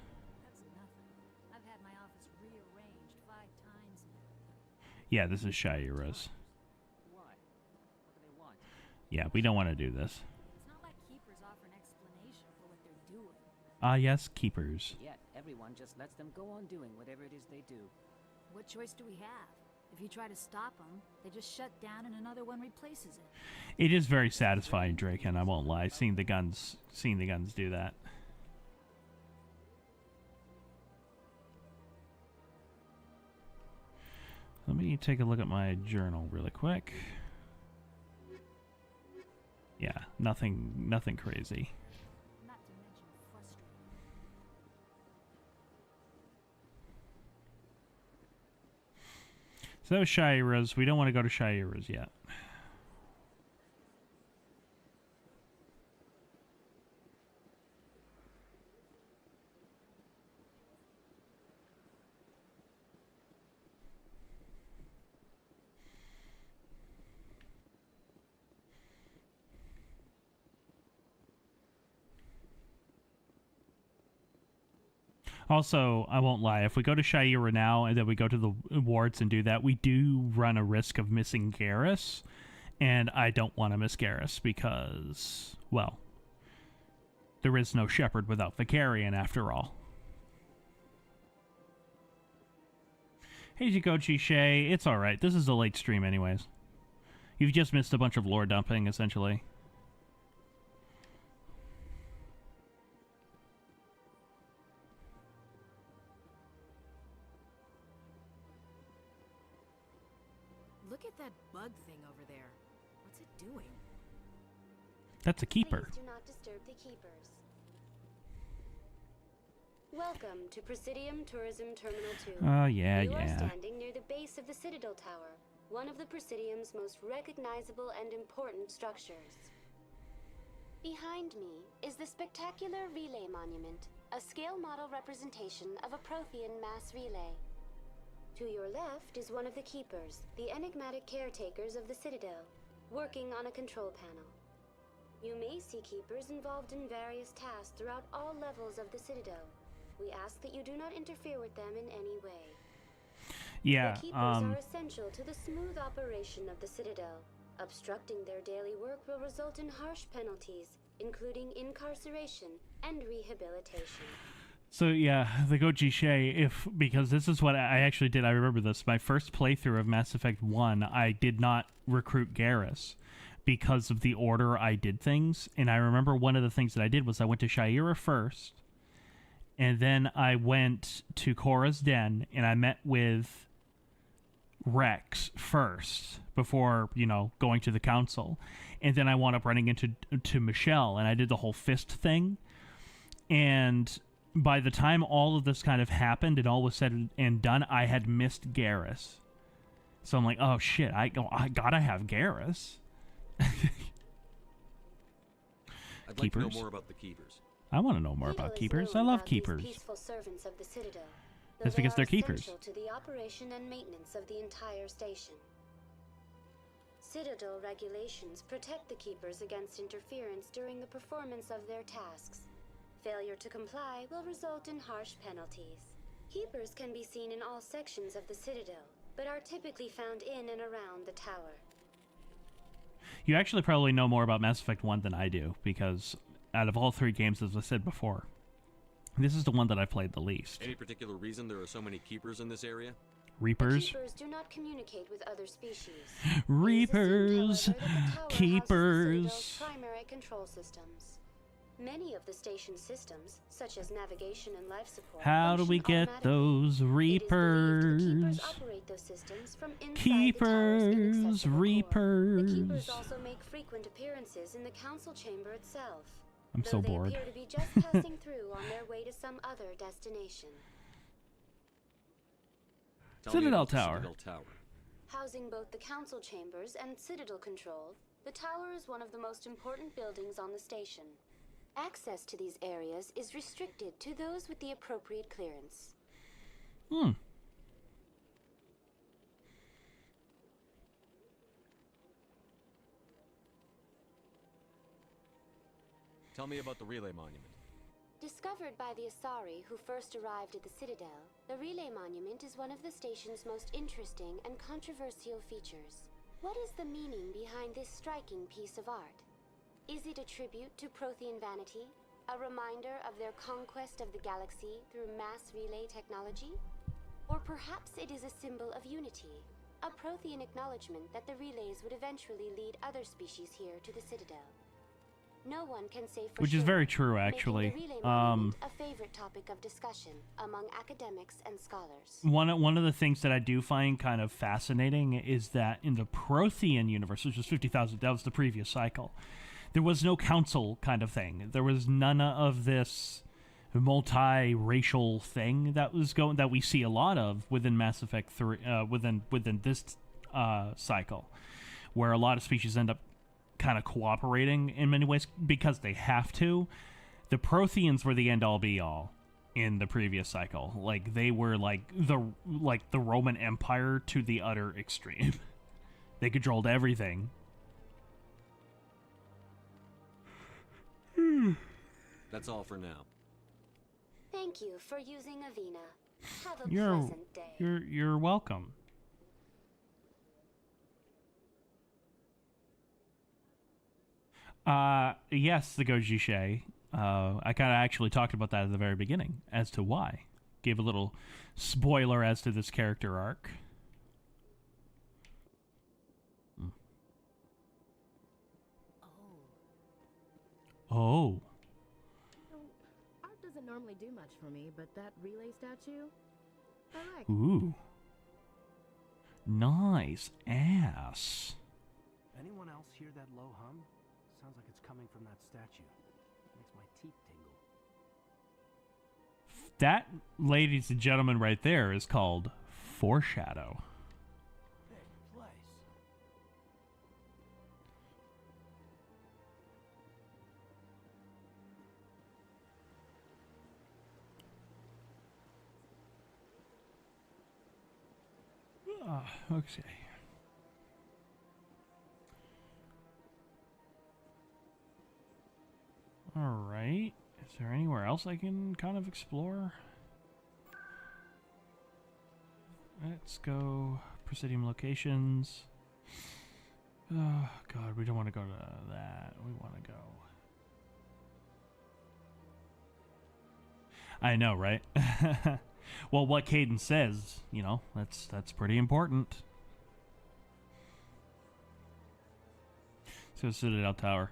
Speaker 1: Yeah, this is Shaira's.
Speaker 13: Why? What do they want?
Speaker 1: Yeah, we don't want to do this.
Speaker 14: It's not like keepers offer an explanation for what they're doing.
Speaker 1: Ah, yes, keepers.
Speaker 13: Yet everyone just lets them go on doing whatever it is they do.
Speaker 14: What choice do we have? If you try to stop them, they just shut down and another one replaces it.
Speaker 1: It is very satisfying, Drake, and I won't lie. Seeing the guns do that. Let me take a look at my journal really quick. Yeah, nothing crazy.
Speaker 14: Not to mention frustrating.
Speaker 1: So that was Shaira's. We don't want to go to Shaira's yet. Also, I won't lie, if we go to Shaira now and then we go to the wards and do that, we do run a risk of missing Garrus, and I don't want to miss Garrus because, well, there is no shepherd without Vakarian after all. Hey, Jikochi Shay, it's alright. This is a late stream anyways. You've just missed a bunch of lore dumping, essentially.
Speaker 14: Look at that bug thing over there. What's it doing?
Speaker 1: That's a keeper.
Speaker 12: Please do not disturb the keepers. Welcome to Presidium Tourism Terminal 2.
Speaker 1: Oh, yeah,
Speaker 12: You are
Speaker 1: yeah.
Speaker 12: standing near the base of the Citadel Tower, one of the Presidium's most recognizable and important structures. Behind me is the spectacular Relay Monument, a scale model representation of a Prothean mass relay. To your left is one of the Keepers, the enigmatic caretakers of the Citadel, working on a control panel. You may see Keepers involved in various tasks throughout all levels of the Citadel. We ask that you do not interfere with them in any way.
Speaker 1: Yeah,
Speaker 12: The Keepers are essential to the smooth operation of the Citadel. Obstructing their daily work will result in harsh penalties, including incarceration and rehabilitation.
Speaker 1: So yeah, the Goji Shay, because this is what I actually did, I remember this, my first playthrough of Mass Effect 1, I did not recruit Garrus because of the order I did things, and I remember one of the things that I did was I went to Shaira first, and then I went to Korra's Den, and I met with Rex first, before, you know, going to the council, and then I wound up running into Michelle, and I did the whole fist thing, and by the time all of this kind of happened and all was said and done, I had missed Garrus. So I'm like, oh shit, I gotta have Garrus.
Speaker 3: I'd like to
Speaker 1: Keepers?
Speaker 3: know more about the Keepers.
Speaker 1: I want to know more about Keepers. I love Keepers.
Speaker 12: Peaceful servants of the Citadel.
Speaker 1: That's because they're Keepers.
Speaker 12: Essential to the operation and maintenance of the entire station. Citadel regulations protect the Keepers against interference during the performance of their tasks. Failure to comply will result in harsh penalties. Keepers can be seen in all sections of the Citadel, but are typically found in and around the tower.
Speaker 1: You actually probably know more about Mass Effect 1 than I do, because out of all three games, as I said before, This is the one that I played the least.
Speaker 3: Any particular reason there are so many keepers in this area?
Speaker 1: Reapers.
Speaker 12: Keepers do not communicate with other species.
Speaker 1: Reapers. Keepers.
Speaker 12: Primary control systems. Many of the station's systems, such as navigation and life support,
Speaker 1: How do we get those Reapers?
Speaker 12: Keepers operate those systems from inside
Speaker 1: Keepers.
Speaker 12: the
Speaker 1: Reapers.
Speaker 12: The Keepers also make frequent appearances in the council chamber itself.
Speaker 1: I'm so bored.
Speaker 12: They appear to be just passing through on their way to some other destination.
Speaker 1: Citadel Tower.
Speaker 3: Citadel Tower.
Speaker 12: Housing both the council chambers and Citadel control, the tower is one of the most important buildings on the station. Access to these areas is restricted to those with the appropriate clearance.
Speaker 3: Tell me about the relay monument.
Speaker 12: Discovered by the Asari who first arrived at the Citadel, the relay monument is one of the station's most interesting and controversial features. What is the meaning behind this striking piece of art? Is it a tribute to Prothean vanity? A reminder of their conquest of the galaxy through mass relay technology? Or perhaps it is a symbol of unity, a Prothean acknowledgement that the relays would eventually lead other species here to the Citadel. No one can say for
Speaker 1: Which is very true, actually.
Speaker 12: Making the relay monument a favorite topic of discussion among academics and scholars.
Speaker 1: One of the things that I do find kind of fascinating is that in the Prothean universe, which was 50,000, that was the previous cycle, there was no council kind of thing. There was none of this multi-racial thing that we see a lot of within Mass Effect 3, within this cycle, where a lot of species end up kind of cooperating in many ways because they have to. The Protheans were the end-all be-all in the previous cycle. Like, they were like the Roman Empire to the utter extreme. They controlled everything.
Speaker 3: That's all for now.
Speaker 12: Thank you for using Avina. Have a
Speaker 1: You're
Speaker 12: pleasant day.
Speaker 1: you're welcome. Yes, the Gojishe. I kind of actually talked about that at the very beginning as to why. Gave a little spoiler as to this character arc. Oh.
Speaker 15: Art doesn't normally do much for me, but that relay statue, I like.
Speaker 1: Ooh. Nice ass.
Speaker 9: Anyone else hear that low hum? Sounds like it's coming from that statue. Makes my teeth tingle.
Speaker 1: That, ladies and gentlemen, right there is called foreshadow.
Speaker 9: Big place.
Speaker 1: Okay. Alright. Is there anywhere else I can kind of explore? Let's go Presidium locations. Oh, God, we don't want to go to that. We want to go. I know, right? Well, what Caden says, you know, that's pretty important. So Citadel Tower.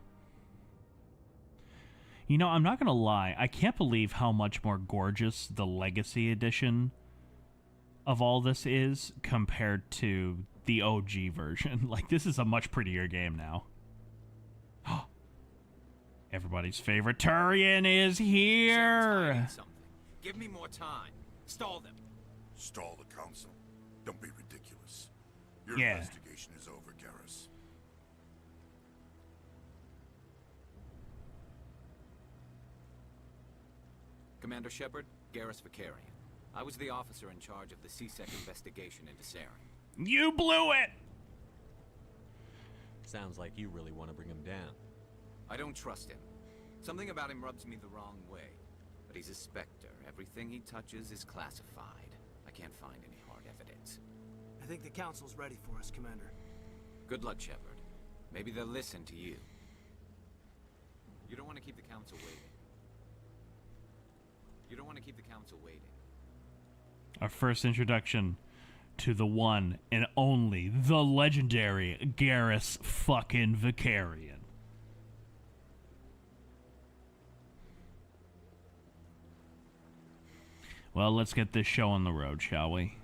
Speaker 1: You know, I'm not going to lie. I can't believe how much more gorgeous the Legacy Edition of all this is compared to the OG version. Like, this is a much prettier game now. Everybody's favorite Turian is here!
Speaker 10: Give me more time. Stall them.
Speaker 6: Stall the council? Don't be ridiculous. Your
Speaker 1: Yeah.
Speaker 6: investigation is over, Garrus.
Speaker 10: Commander Shepard, Garrus Vakarian. I was the officer in charge of the CSEC investigation into Saren.
Speaker 1: You blew it!
Speaker 3: Sounds like you really want to bring him down.
Speaker 10: I don't trust him. Something about him rubs me the wrong way. But he's a Spectre. Everything he touches is classified. I can't find any hard evidence.
Speaker 9: I think the council's ready for us, Commander.
Speaker 10: Good luck, Shepard. Maybe they'll listen to you. You don't want to keep the council waiting. You don't want to keep the council waiting.
Speaker 1: Our first introduction to the one and only, the legendary Garrus fucking Vakarian. Well, let's get this show on the road, shall we?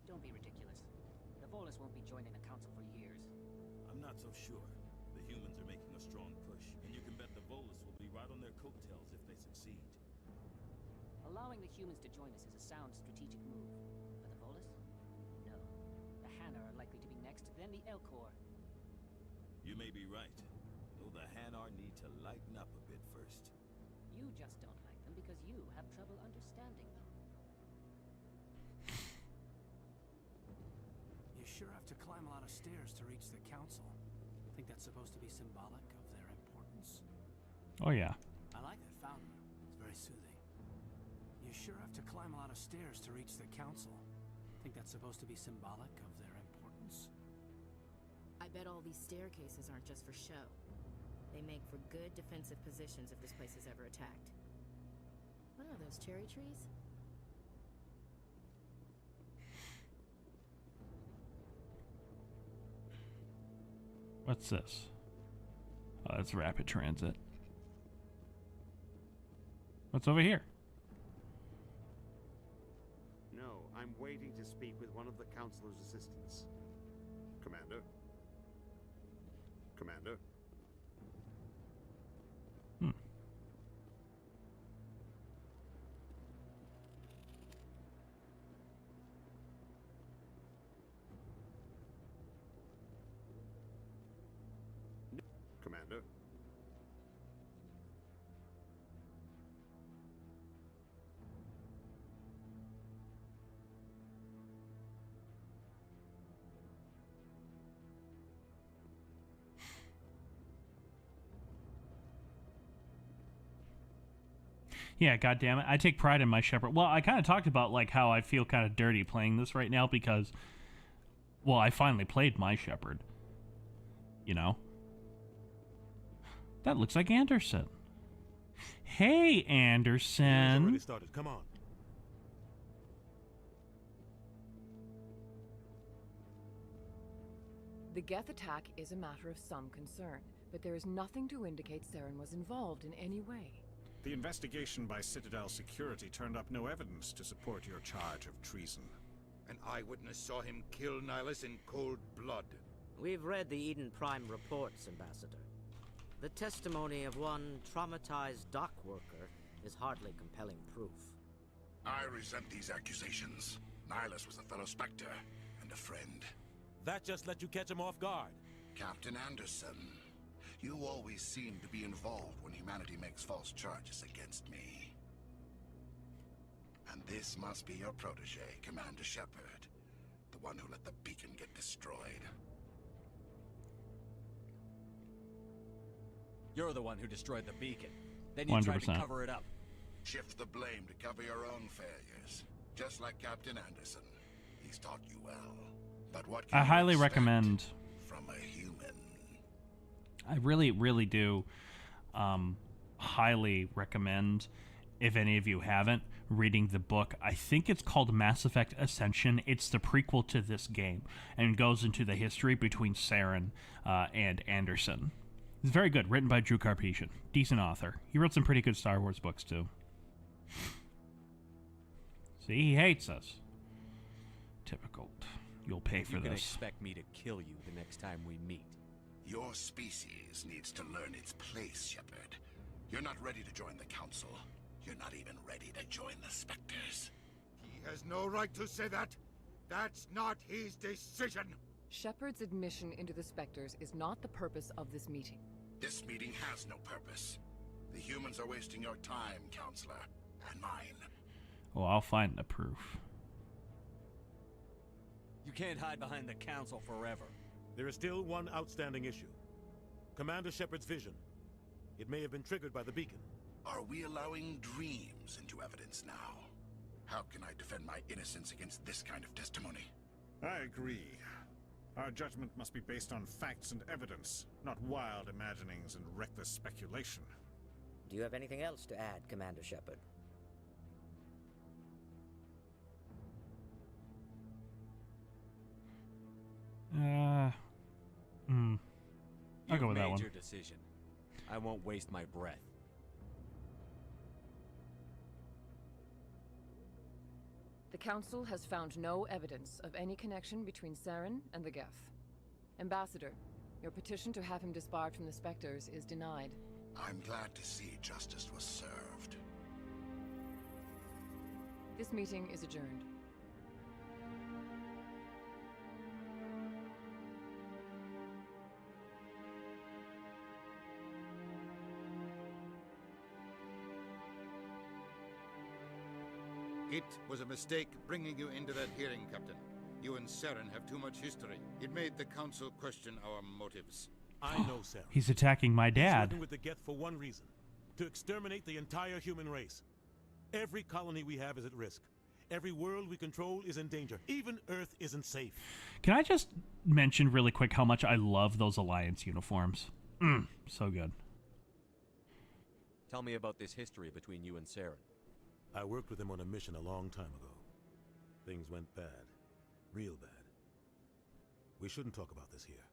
Speaker 13: Don't be ridiculous. The Volus won't be joining the council for years.
Speaker 16: I'm not so sure. The humans are making a strong push, and you can bet the Volus will be right on their coattails if they succeed.
Speaker 13: Allowing the humans to join us is a sound strategic move. But the Volus? No. The Hanna are likely to be next, then the Elcor.
Speaker 16: You may be right, though the Hanar need to lighten up a bit first.
Speaker 13: You just don't like them because you have trouble understanding them.
Speaker 9: You sure have to climb a lot of stairs to reach the council. Think that's supposed to be symbolic of their importance?
Speaker 1: Oh, yeah.
Speaker 9: I like that fountain. It's very soothing. You sure have to climb a lot of stairs to reach the council. Think that's supposed to be symbolic of their importance?
Speaker 15: I bet all these staircases aren't just for show. They make for good defensive positions if this place is ever attacked. What are those, cherry trees?
Speaker 1: What's this? Oh, that's rapid transit. What's over here?
Speaker 17: No, I'm waiting to speak with one of the Councilor's assistants. Commander? Commander? Commander?
Speaker 1: Yeah, goddammit. I take pride in my Shepherd. Well, I kind of talked about like how I feel kind of dirty playing this right now because, well, I finally played my Shepherd. You know? That looks like Anderson. Hey, Anderson.
Speaker 16: Already started. Come on.
Speaker 18: The Geth attack is a matter of some concern, but there is nothing to indicate Saren was involved in any way.
Speaker 19: The investigation by Citadel Security turned up no evidence to support your charge of treason.
Speaker 20: An eyewitness saw him kill Nihilus in cold blood.
Speaker 21: We've read the Eden Prime reports, Ambassador. The testimony of one traumatized dock worker is hardly compelling proof.
Speaker 6: I resent these accusations. Nihilus was a fellow Spectre and a friend.
Speaker 16: That just let you catch him off guard.
Speaker 6: Captain Anderson, you always seem to be involved when humanity makes false charges against me. And this must be your protege, Commander Shepard, the one who let the beacon get destroyed.
Speaker 3: You're the one who destroyed the beacon. Then you tried to
Speaker 1: 100%.
Speaker 3: cover it up.
Speaker 6: Shift the blame to cover your own failures. Just like Captain Anderson. He's taught you well. But what can
Speaker 1: I
Speaker 6: you
Speaker 1: highly
Speaker 6: expect
Speaker 1: recommend.
Speaker 6: from a human?
Speaker 1: I really, really do highly recommend, if any of you haven't, reading the book. I think it's called Mass Effect Ascension. It's the prequel to this game and goes into the history between Saren and Anderson. It's very good, written by Drew Karpyshyn. Decent author. He wrote some pretty good Star Wars books, too. See, he hates us. Typical. You'll pay for
Speaker 3: You can
Speaker 1: this.
Speaker 3: expect me to kill you the next time we meet.
Speaker 6: Your species needs to learn its place, Shepard. You're not ready to join the Council. You're not even ready to join the Spectres.
Speaker 20: He has no right to say that. That's not his decision.
Speaker 18: Shepard's admission into the Spectres is not the purpose of this meeting.
Speaker 6: This meeting has no purpose. The humans are wasting your time, Counselor, and mine.
Speaker 1: Oh, I'll find the proof.
Speaker 3: You can't hide behind the Council forever.
Speaker 16: There is still one outstanding issue. Commander Shepard's vision.
Speaker 4: It may have been triggered by the beacon.
Speaker 22: Are we allowing dreams into evidence now? How can I defend my innocence against this kind of testimony?
Speaker 19: I agree. Our judgment must be based on facts and evidence, not wild imaginings and reckless speculation.
Speaker 21: Do you have anything else to add, Commander Shepard?
Speaker 1: I'll go with that one.
Speaker 3: You've made your decision. I won't waste my breath.
Speaker 18: The Council has found no evidence of any connection between Saren and the Geth. Ambassador, your petition to have him disbarred from the Spectres is denied.
Speaker 22: I'm glad to see justice was served.
Speaker 18: This meeting is adjourned.
Speaker 20: It was a mistake bringing you into that hearing, Captain. You and Saren have too much history. It made the Council question our motives.
Speaker 4: I know, Saren.
Speaker 1: He's attacking my
Speaker 4: He's
Speaker 1: dad.
Speaker 4: working with the Geth for one reason: to exterminate the entire human race. Every colony we have is at risk. Every world we control is in danger. Even Earth isn't safe.
Speaker 1: Can I just mention really quick how much I love those Alliance uniforms? So good.
Speaker 3: Tell me about this history between you and Saren.
Speaker 4: I worked with him on a mission a long time ago. Things went bad. Real bad. We shouldn't talk about this here.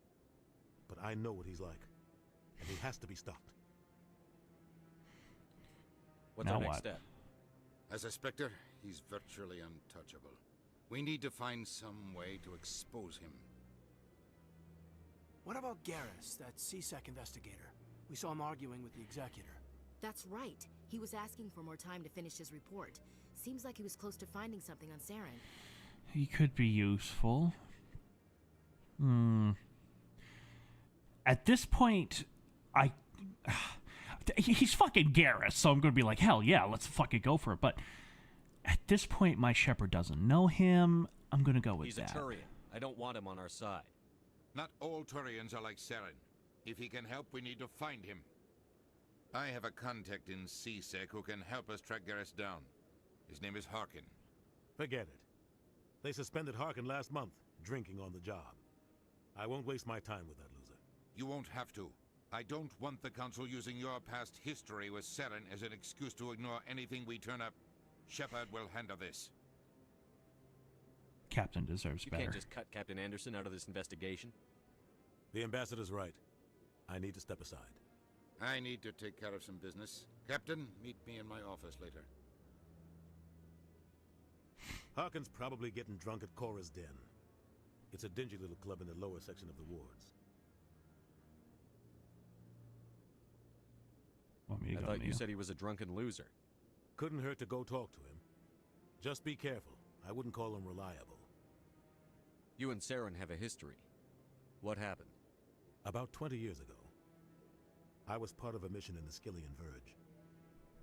Speaker 4: But I know what he's like. And he has to be stopped.
Speaker 3: What's our next step?
Speaker 20: As a Spectre, he's virtually untouchable. We need to find some way to expose him.
Speaker 9: What about Garrus, that CSEC investigator? We saw him arguing with the Executor.
Speaker 15: That's right. He was asking for more time to finish his report. Seems like he was close to finding something on Saren.
Speaker 1: He could be useful. At this point, he's fucking Garrus, so I'm going to be like, hell yeah, let's fucking go for it. But at this point, my Shepard doesn't know him. I'm going to go with that.
Speaker 3: He's a Turian. I don't want him on our side.
Speaker 20: Not all Turians are like Saren. If he can help, we need to find him. I have a contact in CSEC who can help us track Garrus down. His name is Harkin.
Speaker 4: Forget it. They suspended Harkin last month, drinking on the job. I won't waste my time with that loser.
Speaker 20: You won't have to. I don't want the Council using your past history with Saren as an excuse to ignore anything we turn up. Shepard will handle this.
Speaker 1: Captain deserves better.
Speaker 3: You can't just cut Captain Anderson out of this investigation.
Speaker 4: The Ambassador's right. I need to step aside.
Speaker 20: I need to take care of some business. Captain, meet me in my office later.
Speaker 4: Harkin's probably getting drunk at Cora's Den. It's a dingy little club in the lower section of the wards.
Speaker 3: I thought you said he was a drunken loser.
Speaker 4: Couldn't hurt to go talk to him. Just be careful. I wouldn't call him reliable.
Speaker 3: You and Saren have a history. What happened?
Speaker 4: About 20 years ago, I was part of a mission in the Skillian Verge.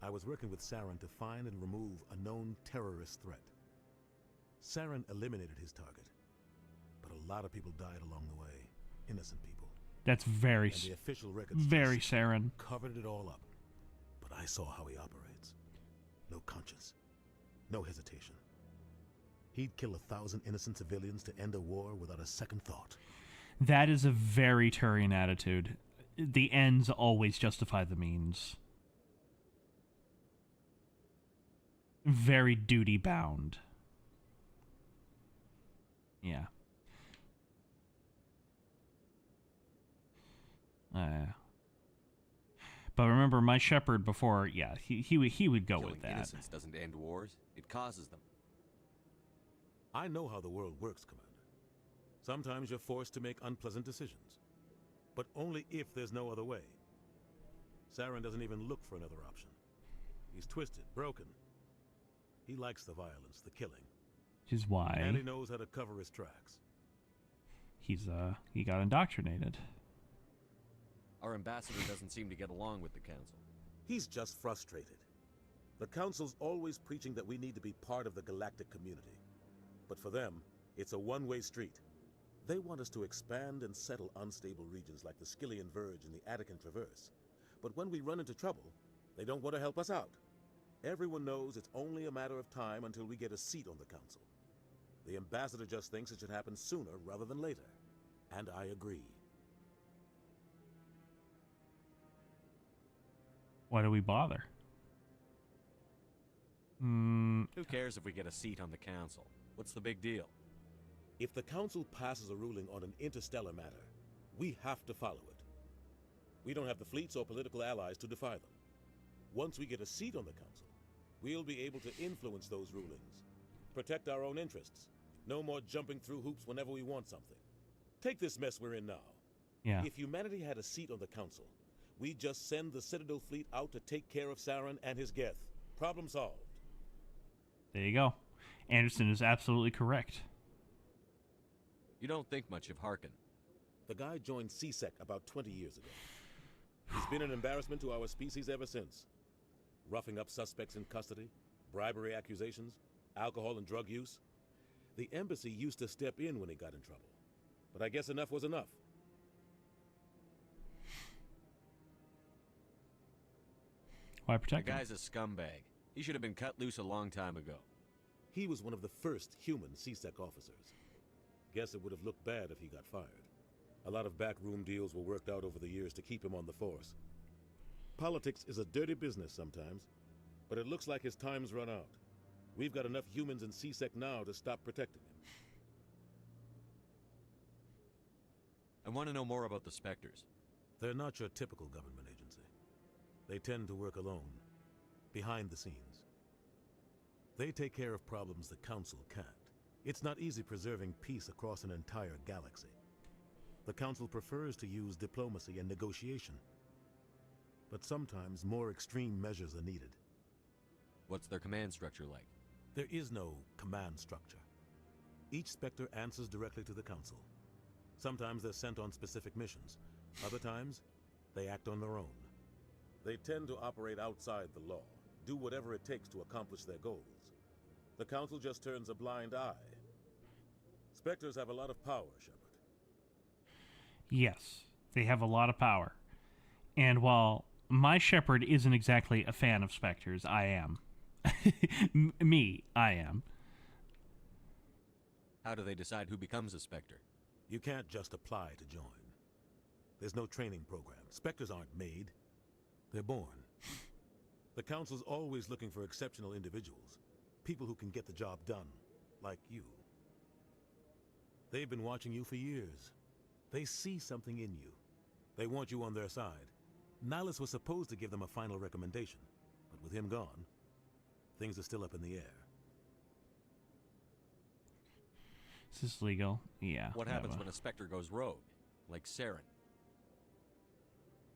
Speaker 4: I was working with Saren to find and remove a known terrorist threat. Saren eliminated his target, but a lot of people died along the way. Innocent people.
Speaker 1: That's very,
Speaker 4: and the official records
Speaker 1: very Saren.
Speaker 4: Covered it all up. But I saw how he operates. No conscience. No hesitation. He'd kill 1,000 innocent civilians to end a war without a second thought.
Speaker 1: That is a very Turian attitude. The ends always justify the means. Very duty-bound. Yeah. But remember, my Shepard before, yeah, he would go with that.
Speaker 3: Killing innocents doesn't end wars. It causes them.
Speaker 4: I know how the world works, Commander. Sometimes you're forced to make unpleasant decisions. But only if there's no other way. Saren doesn't even look for another option. He's twisted, broken. He likes the violence, the killing.
Speaker 1: Which is why...
Speaker 4: And he knows how to cover his tracks.
Speaker 1: He got indoctrinated.
Speaker 3: Our ambassador doesn't seem to get along with the Council.
Speaker 4: He's just frustrated. The Council's always preaching that we need to be part of the galactic community. But for them, it's a one-way street. They want us to expand and settle unstable regions like the Skillian Verge and the Attican Traverse. But when we run into trouble, they don't want to help us out. Everyone knows it's only a matter of time until we get a seat on the council. The ambassador just thinks it should happen sooner rather than later. And I agree.
Speaker 1: Why do we bother?
Speaker 3: Who cares if we get a seat on the council? What's the big deal?
Speaker 4: If the council passes a ruling on an interstellar matter, we have to follow it. We don't have the fleets or political allies to defy them. Once we get a seat on the council, we'll be able to influence those rulings. Protect our own interests. No more jumping through hoops whenever we want something. Take this mess we're in now.
Speaker 1: Yeah.
Speaker 4: If humanity had a seat on the council, we'd just send the Citadel fleet out to take care of Saren and his Geth. Problem solved.
Speaker 1: There you go. Anderson is absolutely correct.
Speaker 3: You don't think much of Harkin.
Speaker 4: The guy joined CSEC about 20 years ago. He's been an embarrassment to our species ever since. Roughing up suspects in custody, bribery accusations, alcohol and drug use. The embassy used to step in when he got in trouble. But I guess enough was enough.
Speaker 1: Why protect
Speaker 3: The
Speaker 1: him?
Speaker 3: guy's a scumbag. He should have been cut loose a long time ago.
Speaker 4: He was one of the first human CSEC officers. Guess it would have looked bad if he got fired. A lot of backroom deals were worked out over the years to keep him on the force. Politics is a dirty business sometimes, but it looks like his time's run out. We've got enough humans in CSEC now to stop protecting him.
Speaker 3: I want to know more about the Spectres.
Speaker 4: They're not your typical government agency. They tend to work alone, behind the scenes. They take care of problems the Council can't. It's not easy preserving peace across an entire galaxy. The Council prefers to use diplomacy and negotiation. But sometimes more extreme measures are needed.
Speaker 3: What's their command structure like?
Speaker 4: There is no command structure. Each Spectre answers directly to the Council. Sometimes they're sent on specific missions. Other times, they act on their own. They tend to operate outside the law, do whatever it takes to accomplish their goals. The Council just turns a blind eye. Spectres have a lot of power, Shepard.
Speaker 1: Yes, they have a lot of power. And while my Shepard isn't exactly a fan of Spectres, I am. I am.
Speaker 3: How do they decide who becomes a Spectre?
Speaker 4: You can't just apply to join. There's no training program. Spectres aren't made. They're born. The Council's always looking for exceptional individuals. People who can get the job done, like you. They've been watching you for years. They see something in you. They want you on their side. Nihilus was supposed to give them a final recommendation, but with him gone, things are still up in the air.
Speaker 1: Is this legal? Yeah.
Speaker 3: What happens when a Spectre goes rogue, like Saren?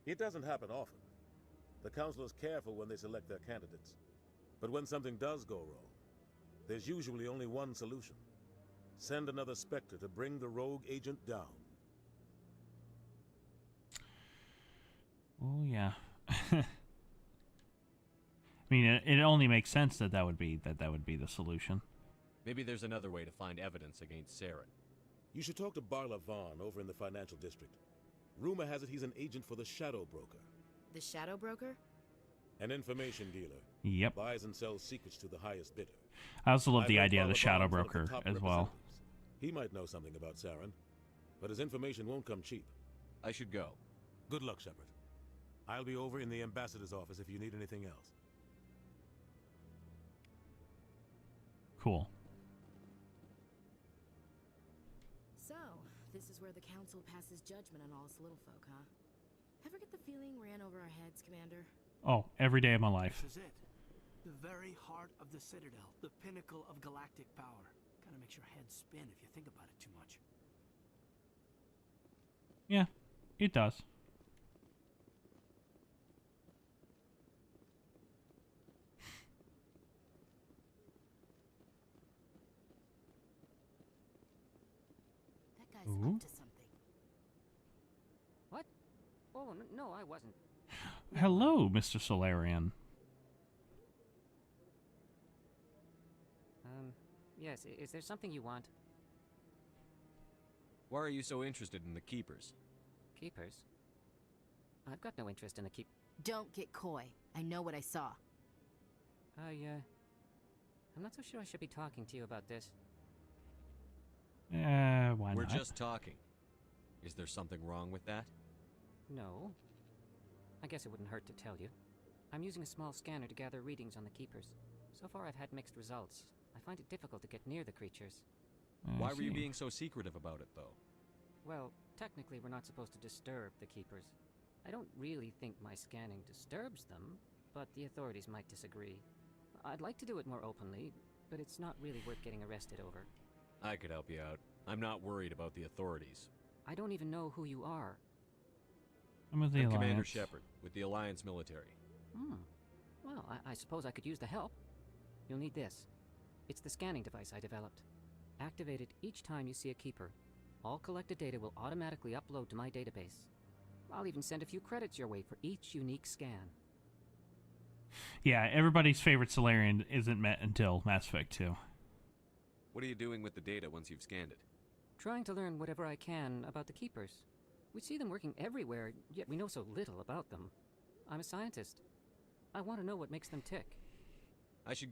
Speaker 4: It doesn't happen often. The Council is careful when they select their candidates. But when something does go wrong, there's usually only one solution. Send another Spectre to bring the rogue agent down.
Speaker 1: Oh, yeah. I mean, it only makes sense that that would be the solution.
Speaker 3: Maybe there's another way to find evidence against Saren.
Speaker 4: You should talk to Barla Vaughn over in the financial district. Rumor has it he's an agent for the Shadow Broker.
Speaker 15: The Shadow Broker?
Speaker 4: An information dealer.
Speaker 1: Yep.
Speaker 4: Buys and sells secrets to the highest bidder.
Speaker 1: I also love the
Speaker 4: I've
Speaker 1: idea of the
Speaker 4: Barla
Speaker 1: Shadow
Speaker 4: Vaughn's one of the
Speaker 1: Broker
Speaker 4: top
Speaker 1: as well.
Speaker 4: representatives. He might know something about Saren, but his information won't come cheap.
Speaker 3: I should go.
Speaker 4: Good luck, Shepard. I'll be over in the ambassador's office if you need anything else.
Speaker 1: Cool.
Speaker 15: So, this is where the Council passes judgment on all us little folk, huh? Ever get the feeling we're in over our heads, Commander?
Speaker 1: Oh, every day of my life.
Speaker 9: This is it. The very heart of the Citadel, the pinnacle of galactic power. Kinda makes your head spin if you think about it too much.
Speaker 1: Yeah, it does.
Speaker 15: That guy's up to something.
Speaker 13: What? Oh, no, I wasn't.
Speaker 1: Hello, Mr. Solarian.
Speaker 13: Yes, is there something you want?
Speaker 3: Why are you so interested in the Keepers?
Speaker 13: Keepers? I've got no interest in the
Speaker 15: Don't get coy. I know what I saw.
Speaker 13: I'm not so sure I should be talking to you about this.
Speaker 1: Why
Speaker 3: We're
Speaker 1: not?
Speaker 3: just talking. Is there something wrong with that?
Speaker 13: No. I guess it wouldn't hurt to tell you. I'm using a small scanner to gather readings on the Keepers. So far I've had mixed results. I find it difficult to get near the creatures.
Speaker 3: Why were you being so secretive about it, though?
Speaker 13: Well, technically we're not supposed to disturb the Keepers. I don't really think my scanning disturbs them, but the authorities might disagree. I'd like to do it more openly, but it's not really worth getting arrested over.
Speaker 3: I could help you out. I'm not worried about the authorities.
Speaker 13: I don't even know who you are.
Speaker 1: I'm with the
Speaker 3: I'm
Speaker 1: Alliance.
Speaker 3: Commander Shepard, with the Alliance military.
Speaker 13: Well, I suppose I could use the help. You'll need this. It's the scanning device I developed. Activate it each time you see a Keeper. All collected data will automatically upload to my database. I'll even send a few credits your way for each unique scan.
Speaker 1: Yeah, everybody's favorite Solarian isn't met until Mass Effect 2.
Speaker 3: What are you doing with the data once you've scanned it?
Speaker 13: Trying to learn whatever I can about the Keepers. We see them working everywhere, yet we know so little about them. I'm a scientist. I want to know what makes them tick.
Speaker 3: I should